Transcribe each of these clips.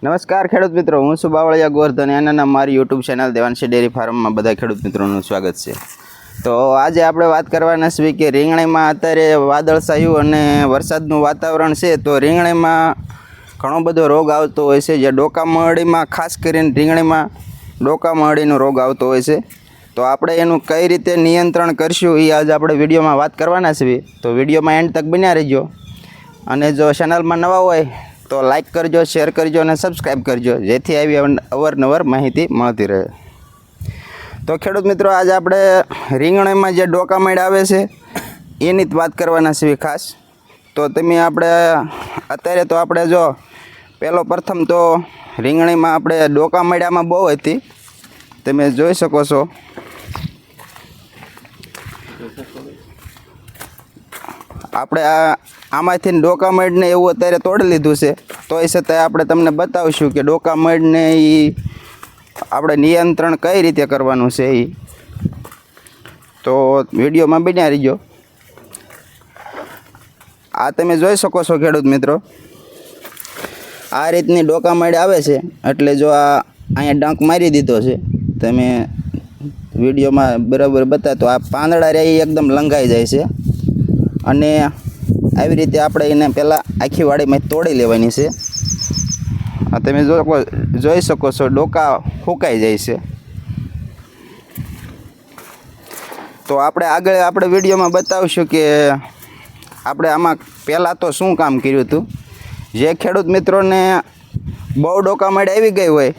નમસ્કાર ખેડૂત મિત્રો, હું છું બાવળિયા ગોવર્ધન અને મારી યુટ્યુબ ચેનલ દેવાંશી ડેરી ફાર્મમાં બધા ખેડૂત મિત્રોનું સ્વાગત છે. તો આજે આપણે વાત કરવાના છીએ કે રીંગણીમાં અત્યારે વાદળછાયું અને વરસાદનું વાતાવરણ છે, તો રીંગણીમાં ઘણો બધો રોગ આવતો હોય છે. જે ડોકા મરડીમાં ખાસ કરીને રીંગણીમાં ડોકા મરડીનો રોગ આવતો હોય છે, તો આપણે એનું કઈ રીતે નિયંત્રણ કરશું એ આજે આપણે વિડીયોમાં વાત કરવાના છીએ. તો વિડીયોમાં એન્ડ તક બન્યા રહેજો અને જો ચેનલમાં નવા હોય તો લાઈક કરજો, શેર કરજો અને સબસ્ક્રાઈબ કરજો, જેથી આવી અવારનવાર માહિતી મળતી રહે. તો ખેડૂત મિત્રો, આજે આપણે રીંગણીમાં જે ડોકા મળ આવે છે એની જ વાત કરવાના છીએ ખાસ. તો તમે અત્યારે તો આપણે જો પ્રથમ તો રીંગણીમાં આપણે ડોકા મળ્યામાં બહુ હતી, તમે જોઈ શકો છો. આપણે આમાંથી ડોકા મડને એવું અત્યારે તોડી લીધું છે, તો એ છતાંય આપણે તમને બતાવીશું કે ડોકા મડને એ આપણે નિયંત્રણ કઈ રીતે કરવાનું છે એ. તો વિડીયોમાં બન્યા રહીજો. આ તમે જોઈ શકો છો ખેડૂત મિત્રો, આ રીતની ડોકા મડ આવે છે. એટલે જો આ અહીંયા ડંક મારી દીધો છે, તમે વિડીયોમાં બરાબર બતાતો આ પાંદડા રહે એકદમ લંઘાઈ જાય છે. અને આવી રીતે આપણે એને પહેલાં આખી વાડીમાં તોડી લેવાની છે. તમે જોઈ શકો છો ડોકા ફૂંકાઈ જાય છે. તો આપણે વિડીયોમાં બતાવશું કે આપણે આમાં પહેલાં તો શું કામ કર્યું હતું. જે ખેડૂત મિત્રોને બહુ ડોકા મડ આવી ગઈ હોય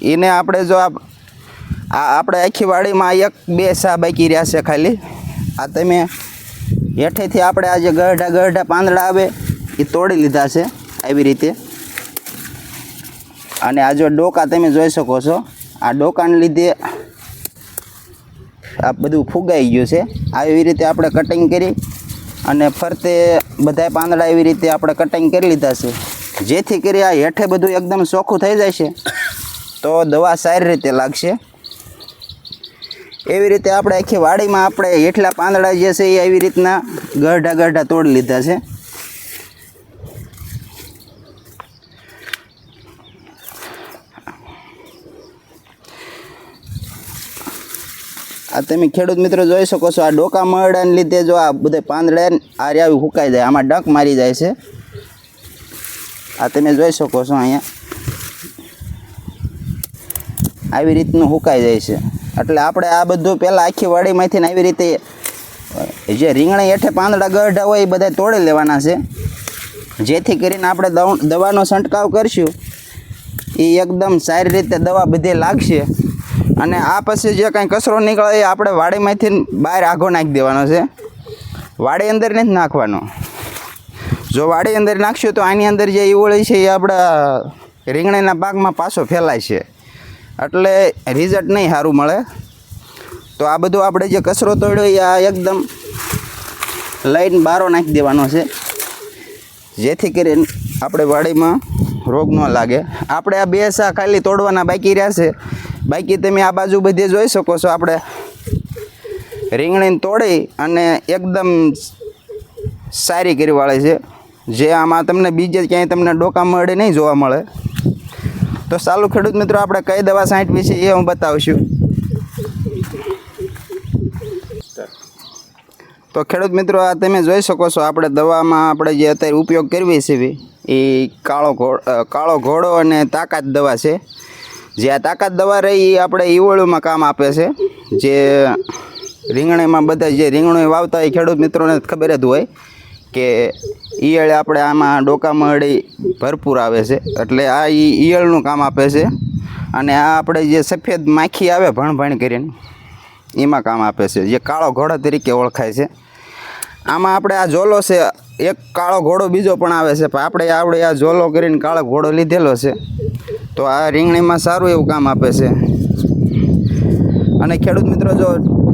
એને આપણે જો આપણે આખી વાડીમાં 1-2 સા બાકી રહ્યા છે ખાલી. આ તમે હેઠેથી આપણે આ જે ગરઢા પાંદડા આવે એ તોડી લીધા છે આવી રીતે. અને આ જો ડોકા તમે જોઈ શકો છો, આ ડોકાને લીધે આ બધું ફૂગાઈ ગયું છે. આવી રીતે આપણે કટિંગ કરી અને ફરતે બધા પાંદડા એવી રીતે આપણે કટિંગ કરી લીધા છે, જેથી કરી આ હેઠે બધું એકદમ ચોખ્ખું થઈ જાય છે, તો દવા સારી રીતે લાગશે. એવી રીતે આપણે આખી વાડીમાં આપણે હેઠલા પાંદડા જે છે એ એવી રીતના ગરઢા તોડી લીધા છે. આ તમે ખેડૂત મિત્રો જોઈ શકો છો, આ ડોકા મરડાને લીધે જો આ બધા પાંદડા આ આવી સુકાઈ જાય, આમાં ડંક મારી જાય છે. આ તમે જોઈ શકો છો અહીંયા આવી રીતનું સુકાઈ જાય છે. એટલે આપણે આ બધું પહેલાં આખી વાડીમાંથી આવી રીતે જે રીંગણી હેઠે પાંદડા ગરઢા હોય એ બધા તોડી લેવાના છે, જેથી કરીને આપણે દવાનો છંટકાવ કરશું એ એકદમ સારી રીતે દવા બધે લાગશે. અને આ પછી જે કાંઈ કચરો નીકળે એ આપણે વાડીમાંથી બહાર આઘો નાખી દેવાનો છે, વાડી અંદર નથી નાખવાનો. જો વાડી અંદર નાખશું તો આની અંદર જે ઈવળી છે એ આપણા રીંગણીના પાકમાં પાછો ફેલાય છે, એટલે રિઝલ્ટ નહીં સારું મળે. તો આ બધું આપણે જે કચરો તોડ્યો એ આ એકદમ લઈને બારો નાખી દેવાનો છે, જેથી કરીને આપણે વાડીમાં રોગ ન લાગે. આપણે આ 2 સા ખાલી તોડવાના બાકી રહ્યા છે. બાકી તમે આ બાજુ બધે જોઈ શકો છો, આપણે રીંગણીને તોડી અને એકદમ સારી કરી વાળે છે, જે આમાં તમને બીજે ક્યાંય તમને ડોકા મળે નહીં જોવા મળે. તો ચાલો ખેડૂત મિત્રો, આપણે કઈ દવા છાંટવી છે એ હું બતાવશું. તો ખેડૂત મિત્રો, આ તમે જોઈ શકો છો, આપણે દવામાં આપણે જે અત્યારે ઉપયોગ કરવી છે એ કાળો ઘોડો અને તાકાત દવા છે. જે આ તાકાત દવા રહી એ આપણે ઈવળુમાં કામ આપે છે. જે રીંગણીમાં બધા જે રીંગણું વાવતા હોય ખેડૂત મિત્રોને ખબર જ હોય કે ઈયળ આપણે આમાં ડોકા મરડી ભરપૂર આવે છે, એટલે આ ઈયળનું કામ આપે છે. અને આ આપણે જે સફેદ માખી આવે ભણ કરીને એમાં કામ આપે છે, જે કાળો ઘોડો તરીકે ઓળખાય છે. આમાં આપણે આ ઝોલો છે, એક કાળો ઘોડો બીજો પણ આવે છે, પણ આપણે આ ઝોલો કરીને કાળો ઘોડો લીધેલો છે. તો આ રીંગણીમાં સારું એવું કામ આપે છે. અને ખેડૂત મિત્રો, જો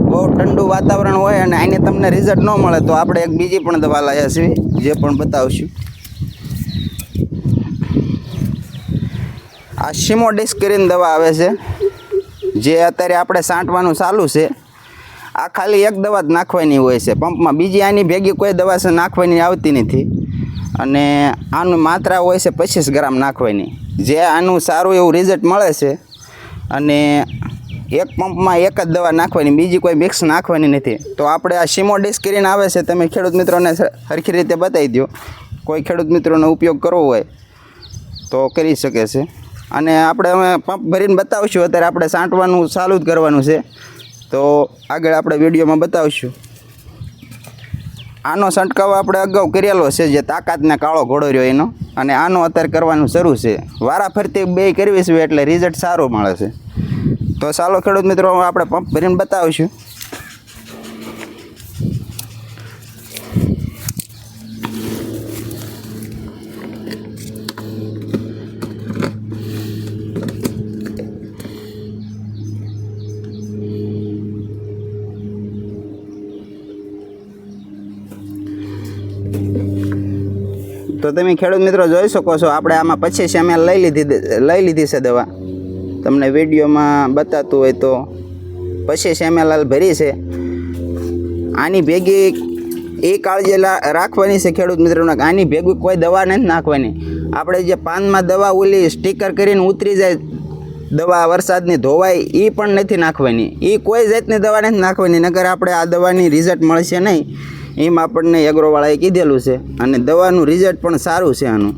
બહુ ઠંડુ વાતાવરણ હોય અને આને તમને રિઝલ્ટ ન મળે તો આપણે એક બીજી પણ દવા લાવ્યા છીએ, જે પણ બતાવશું. આ સિમોડિસ કરીને દવા આવે છે, જે અત્યારે આપણે છાંટવાનું ચાલુ છે. આ ખાલી એક દવા જ નાખવાની હોય છે પંપમાં, બીજી આની ભેગી કોઈ દવા નાખવાની આવતી નથી. અને આનું માત્રા હોય છે 25 ગ્રામ નાખવાની, જે આનું સારું એવું રિઝલ્ટ મળે છે. અને એક પંપમાં એક જ દવા નાખવાની, બીજી કોઈ મિક્સ નાખવાની નથી. તો આપણે આ સિમોડિસ કરીને આવે છે, તમે ખેડૂત મિત્રોને સરખી રીતે બતાવી દો. કોઈ ખેડૂત મિત્રોનો ઉપયોગ કરવો હોય તો કરી શકે છે. અને આપણે હવે પંપ ભરીને બતાવશું. અત્યારે આપણે છાંટવાનું ચાલુ જ કરવાનું છે, તો આગળ આપણે વિડીયોમાં બતાવશું. આનો છંટકાવ આપણે અગાઉ કરેલો છે, જે તાકાતને કાળો ઘોડો રહ્યો એનો, અને આનો અત્યારે કરવાનું શરૂ છે. વારા ફરતી બે કરવી છે એટલે રિઝલ્ટ સારું મળે છે. તો ચાલો ખેડૂત મિત્રો આપણે પંપ ભરીને બતાવીશું. તો તમે ખેડૂત મિત્રો જોઈ શકો છો, આપણે આમાં 25 ml લઈ લીધી છે દવા. તમને વિડીયોમાં બતાતું હોય તો 25 ml ભરી છે. આની ભેગી એ કાળજી રાખવાની છે ખેડૂત મિત્રોને, આની ભેગી કોઈ દવા નથી નાખવાની. આપણે જે પાનમાં દવા ઓલી સ્ટીકર કરીને ઉતરી જાય દવા વરસાદની ધોવાય, એ પણ નથી નાખવાની. એ કોઈ જાતની દવા નથી નાખવાની, નકર આપણે આ દવાની રિઝલ્ટ મળશે નહીં. એમ આપણને એગ્રોવાળાએ કીધેલું છે, અને દવાનું રિઝલ્ટ પણ સારું છે આનું.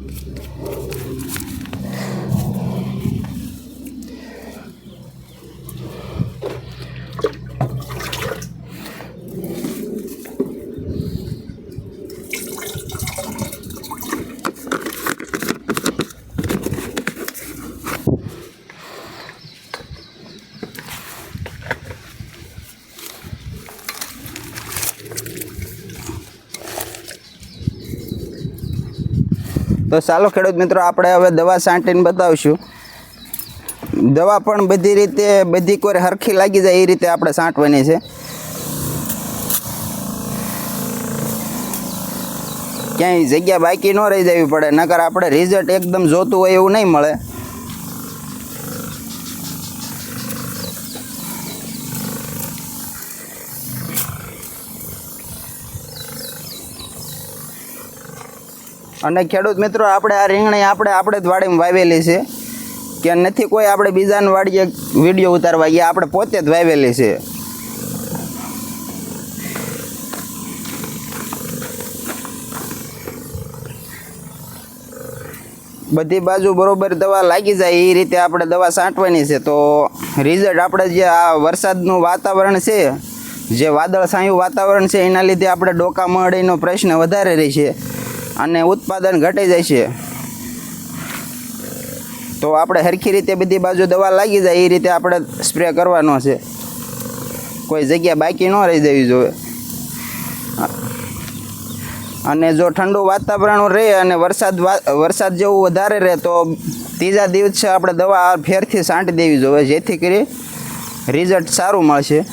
તો ચાલો ખેડૂત મિત્રો આપણે હવે દવા છાંટીને બતાવશું. દવા પણ બધી રીતે બધી કોઈ હરખી લાગી જાય એ રીતે આપણે છાંટવાની છે. ક્યાંય જગ્યા બાકી ન રહી જવી પડે, નકર આપણે રિઝલ્ટ એકદમ જોતું હોય એવું નહીં મળે. અને ખેડૂત મિત્રો આપણે આ રીંગણી આપણે જ વાડીમાં વાવેલી છે, કે નથી કોઈ આપણે બીજાની વાડીએ વિડીયો ઉતારવા ગયા, આપણે પોતે જ વાવેલી છે. બધી બાજુ બરોબર દવા લાગી જાય એ રીતે આપણે દવા છાંટવાની છે. તો રિઝલ્ટ આપણે જે આ વરસાદનું વાતાવરણ છે, જે વાદળછાયું વાતાવરણ છે, એના લીધે આપણે ડોકા મરડીનો પ્રશ્ન વધારે રહે છે અને ઉત્પાદન ઘટી જાય છે. તો આપણે હરખી રીતે બધી બાજુ દવા લાગી જાય એ રીતે આપણે સ્પ્રે કરવાનો છે, કોઈ જગ્યા બાકી ન રહી જવી જોઈએ. અને જો ઠંડુ વાતાવરણ રહે અને વરસાદ જેવું વધારે રહે તો ત્રીજા દિવસે આપણે દવા ફેરથી છાંટી દેવી જોઈએ, જેથી કરી રિઝલ્ટ સારું મળશે.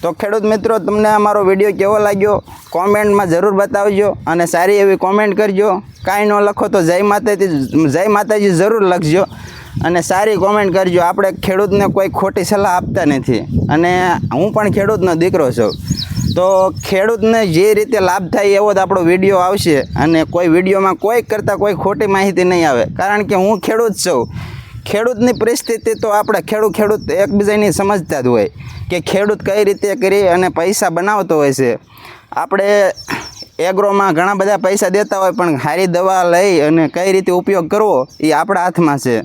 તો ખેડૂત મિત્રો તમને અમારો વિડીયો કેવો લાગ્યો કોમેન્ટમાં જરૂર બતાવજો, અને સારી એવી કોમેન્ટ કરજો. કાંઈ ન લખો તો જય માતાજી જરૂર લખજો, અને સારી કોમેન્ટ કરજો. આપણે ખેડૂતને કોઈ ખોટી સલાહ આપતા નથી, અને હું પણ ખેડૂતનો દીકરો છું. તો ખેડૂતને જે રીતે લાભ થાય એવો જ આપણો વિડીયો આવશે, અને કોઈ વિડીયોમાં કોઈ કરતાં કોઈ ખોટી માહિતી નહીં આવે, કારણ કે હું ખેડૂત છું. ખેડૂતની પરિસ્થિતિ તો આપણે ખેડૂત એકબીજાની સમજતા જ હોય કે ખેડૂત કઈ રીતે કરી અને પૈસા બનાવતો હોય છે. આપણે એગ્રોમાં ઘણા બધા પૈસા દેતા હોય, પણ સારી દવા લઈ અને કઈ રીતે ઉપયોગ કરવો એ આપણા હાથમાં છે.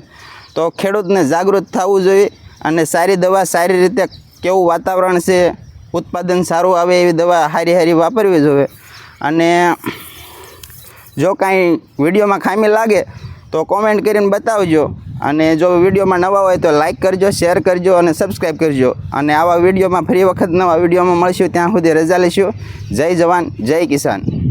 તો ખેડૂતને જાગૃત થવું જોઈએ, અને સારી દવા સારી રીતે કેવું વાતાવરણ છે, ઉત્પાદન સારું આવે એવી દવા સારી વાપરવી જોઈએ. અને જો કાંઈ વિડીયોમાં ખામી લાગે તો કોમેન્ટ કરીને બતાવજો, અને જો વિડીયોમાં નવા હોય તો લાઇક કરજો, શેર કરજો અને સબસ્ક્રાઈબ કરજો. અને આવા વિડીયોમાં ફરી વખત નવા વિડીયોમાં મળશું, ત્યાં સુધી રજા લઈશું. જય જવાન જય કિસાન.